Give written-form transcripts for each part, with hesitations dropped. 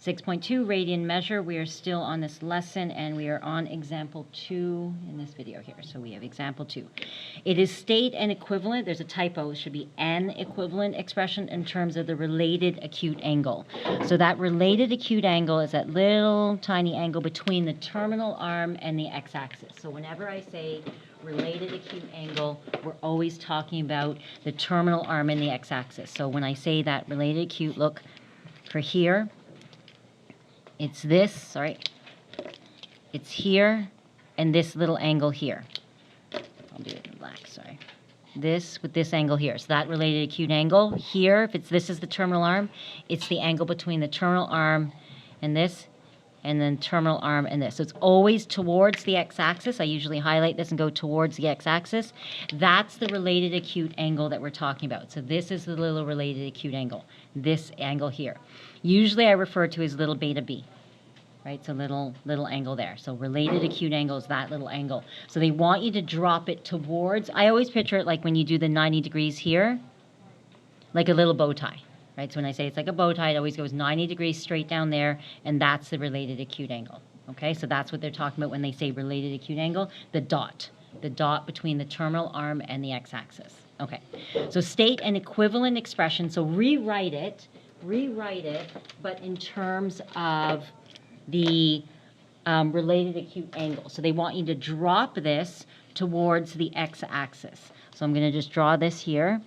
6.2 radian measure. We are still on this lesson, and we are on example 2 in this video here. So we have example 2. It is state and equivalent. There's a typo. It should be an equivalent expression in terms of the related acute angle. So that related acute angle is that little tiny angle between the terminal arm and the x-axis. So whenever I say related acute angle, we're always talking about the terminal arm and the x-axis. So when I say that related acute, look for here. It's this, sorry, it's here, and this little angle here. I'll do it in black, sorry. This with this angle here. So that related acute angle here, if this is the terminal arm, it's the angle between the terminal arm and this, and then terminal arm and this. So it's always towards the x-axis. I usually highlight this and go towards the x-axis. That's the related acute angle that we're talking about. So this is the little related acute angle, this angle here. Usually I refer to as little beta b, right? So little angle there. So related acute angle is that little angle. So they want you to drop it towards, I always picture it like when you do the 90 degrees here, like a little bow tie. Right, so when I say it's like a bow tie, it always goes 90 degrees straight down there, and that's the related acute angle. Okay, so that's what they're talking about when they say related acute angle, the dot between the terminal arm and the x-axis. Okay, so state an equivalent expression, so rewrite it, but in terms of the related acute angle. So they want you to drop this towards the x-axis. So I'm going to just draw this here.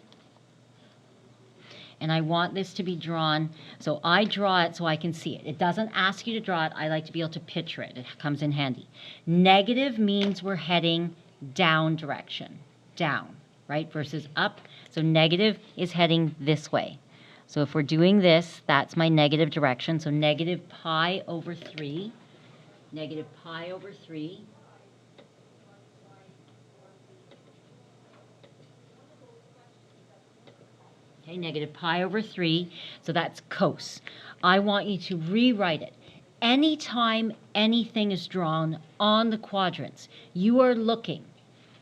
And I want this to be drawn, so I draw it so I can see it. It doesn't ask you to draw it. I like to be able to picture it. It comes in handy. Negative means we're heading down direction, down, right, versus up. So negative is heading this way. So if we're doing this, that's my negative direction. So negative pi over 3, negative pi over 3. Okay, negative pi over 3, so that's cos. I want you to rewrite it. Anytime anything is drawn on the quadrants, you are looking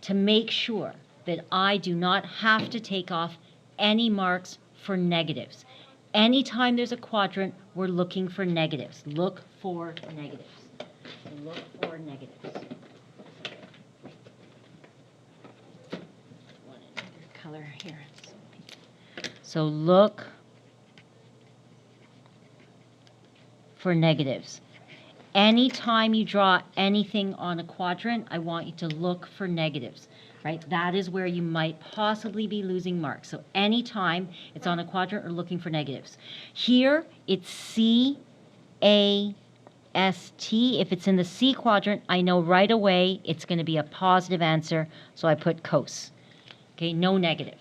to make sure that I do not have to take off any marks for negatives. Anytime there's a quadrant, we're looking for negatives. Look for negatives. Look for negatives. One another color here. So look for negatives. Anytime you draw anything on a quadrant, I want you to look for negatives, right? That is where you might possibly be losing marks. So anytime it's on a quadrant, we're looking for negatives. Here, it's C, A, S, T. If it's in the C quadrant, I know right away it's going to be a positive answer, so I put cos. Okay, no negative.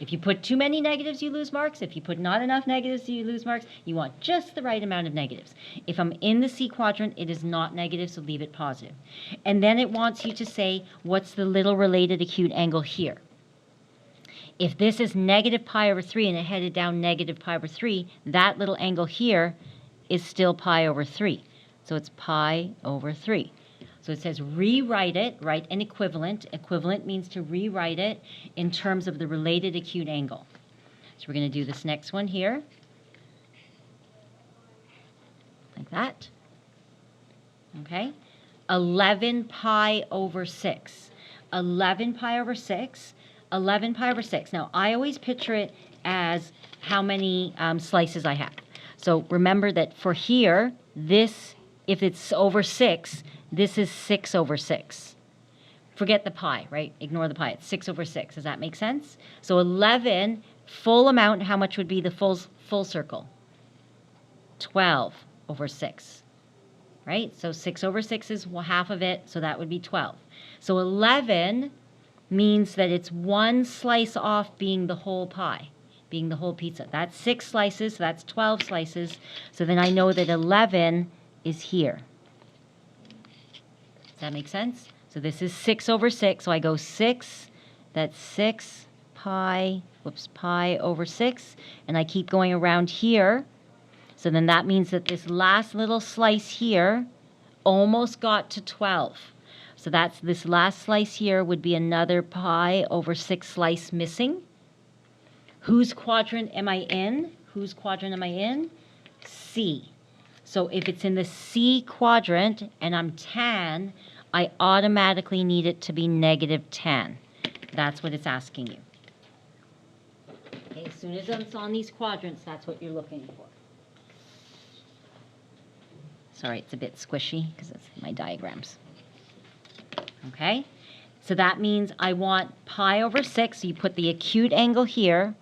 If you put too many negatives, you lose marks. If you put not enough negatives, you lose marks. You want just the right amount of negatives. If I'm in the C quadrant, it is not negative, so leave it positive. And then it wants you to say, what's the little related acute angle here? If this is negative pi over 3 and it headed down negative pi over 3, that little angle here is still pi over 3. So it's pi over 3. So it says rewrite it, write an equivalent. Equivalent means to rewrite it in terms of the related acute angle. So we're going to do this next one here. Like that. Okay. 11 pi over 6. 11 pi over 6. 11 pi over 6. Now, I always picture it as how many slices I have. So remember that for here, this, if it's over 6, this is 6 over 6. Forget the pi, right? Ignore the pi. It's 6 over 6. Does that make sense? So 11, full amount, how much would be the full circle? 12 over 6, right? So 6 over 6 is half of it, so that would be 12. So 11 means that it's one slice off being the whole pie, being the whole pizza. That's 6 slices, so that's 12 slices. So then I know that 11 is here. Does that make sense? So this is 6 over 6. So I go 6, that's 6 pi, pi over 6. And I keep going around here. So then that means that this last little slice here almost got to 12. So that's this last slice here would be another pi over 6 slice missing. Whose quadrant am I in? Whose quadrant am I in? C. So if it's in the C quadrant and I'm tan, I automatically need it to be negative tan. That's what it's asking you. Okay, as soon as it's on these quadrants, that's what you're looking for. Sorry, it's a bit squishy because it's my diagrams. Okay, so that means I want pi over 6. So you put the acute angle here,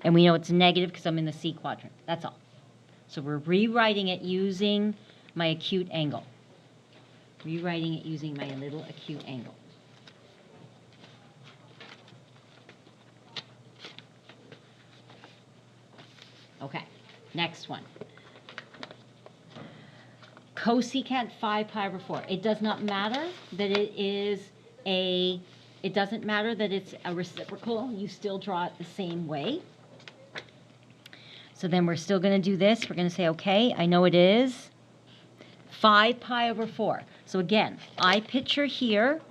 and we know it's negative because I'm in the C quadrant. That's all. So we're rewriting it using my acute angle. Rewriting it using my little acute angle. Okay, next one. Cosecant 5 pi over 4. It does not matter that it doesn't matter that it's a reciprocal. You still draw it the same way. So then we're still going to do this. We're going to say, okay, I know it is 5 pi over 4. So again, I picture here,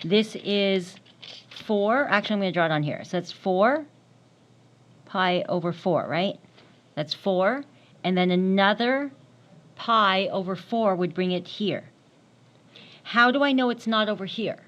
this is 4. Actually, I'm going to draw it on here. So that's 4 pi over 4, right? That's 4. And then another pi over 4 would bring it here. How do I know it's not over here?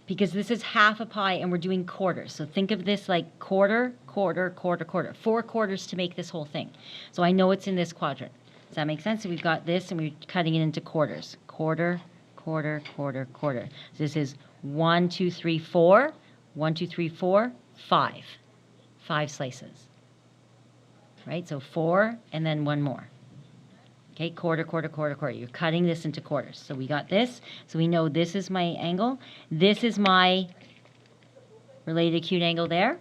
Because this is half a pi and we're doing quarters. So think of this like quarter, quarter, quarter, quarter. 4 quarters to make this whole thing. So I know it's in this quadrant. Does that make sense? So we've got this and we're cutting it into quarters. Quarter, quarter, quarter, quarter. So this is 1, 2, 3, 4. 1, 2, 3, 4, 5. 5 slices. Right? So 4 and then 1 more. Okay, quarter, quarter, quarter, quarter. You're cutting this into quarters. So we got this. So we know this is my angle. This is my related acute angle there.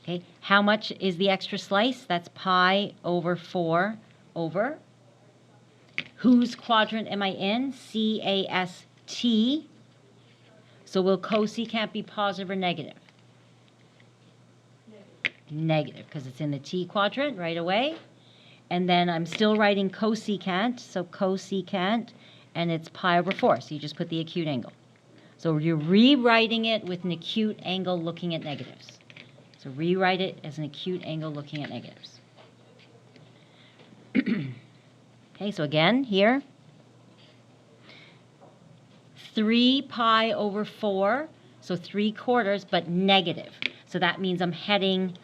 Okay, how much is the extra slice? That's pi over 4 over. Whose quadrant am I in? CAST. So will cosecant be positive or negative? Negative, because it's in the T quadrant right away. And then I'm still writing cosecant, so cosecant, and it's pi over 4. So you just put the acute angle. So you're rewriting it with an acute angle looking at negatives. So rewrite it as an acute angle looking at negatives. Okay, so again, here, 3 pi over 4, so 3 quarters, but negative. So that means I'm heading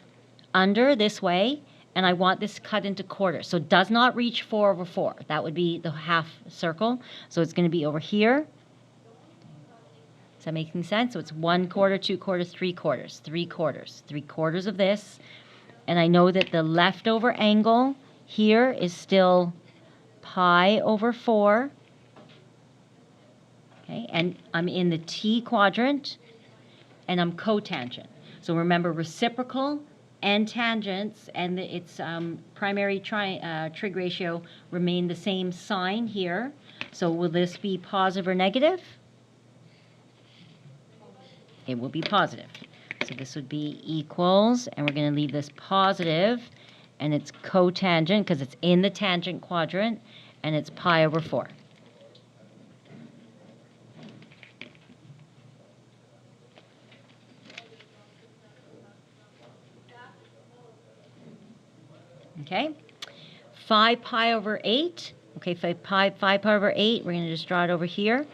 under this way, and I want this cut into quarters. So it does not reach 4 over 4. That would be the half circle. So it's going to be over here. Is that making sense? So it's 1 quarter, 2 quarters, 3 quarters, 3 quarters, 3 quarters of this. And I know that the leftover angle here is still pi over 4. Okay, and I'm in the T quadrant, and I'm cotangent. So remember, reciprocal and tangents and its primary trig ratio remain the same sign here. So will this be positive or negative? It will be positive. So this would be equals, and we're going to leave this positive, and it's cotangent because it's in the tangent quadrant, and it's pi over 4. Okay, 5 pi over 8. Okay, 5 pi over 8, we're going to just draw it over here.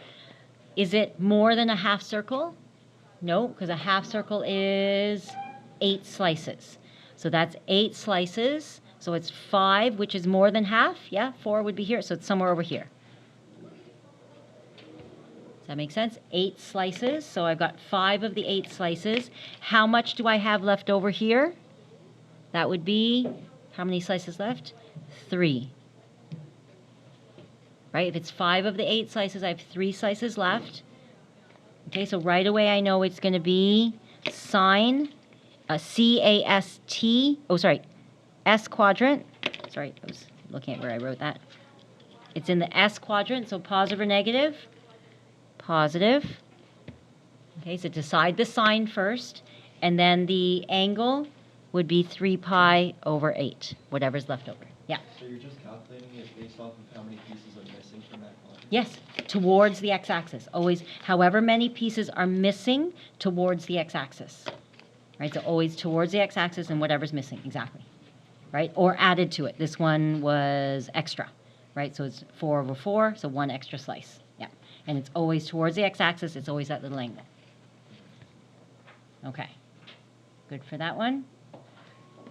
Is it more than a half circle? No, because a half circle is 8 slices. So that's 8 slices. So it's 5, which is more than half. Yeah, 4 would be here, so it's somewhere over here. Does that make sense? 8 slices, so I've got 5 of the 8 slices. How much do I have left over here? That would be... how many slices left? 3. Right? If it's 5 of the 8 slices, I have 3 slices left. Okay, so right away I know it's going to be sine C-A-S-T. Oh, sorry. S quadrant. Sorry, I was looking at where I wrote that. It's in the S quadrant, so positive or negative? Positive. Okay, so decide the sign first, and then the angle would be 3 pi over 8, whatever's left over. Yeah? So you're just calculating it based off of how many pieces are missing from that quadrant? Yes, towards the x-axis. Always, however many pieces are missing towards the x-axis. Right, so always towards the x-axis and whatever's missing, exactly. right? Or added to it. This one was extra, right? So it's 4/4, so 1 extra slice. Yeah. And it's always towards the x-axis. It's always that little angle. Okay. Good for that one.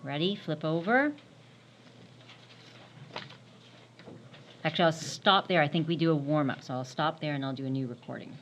Ready? Flip over. Actually, I'll stop there. I think we do a warm-up, so I'll stop there and I'll do a new recording.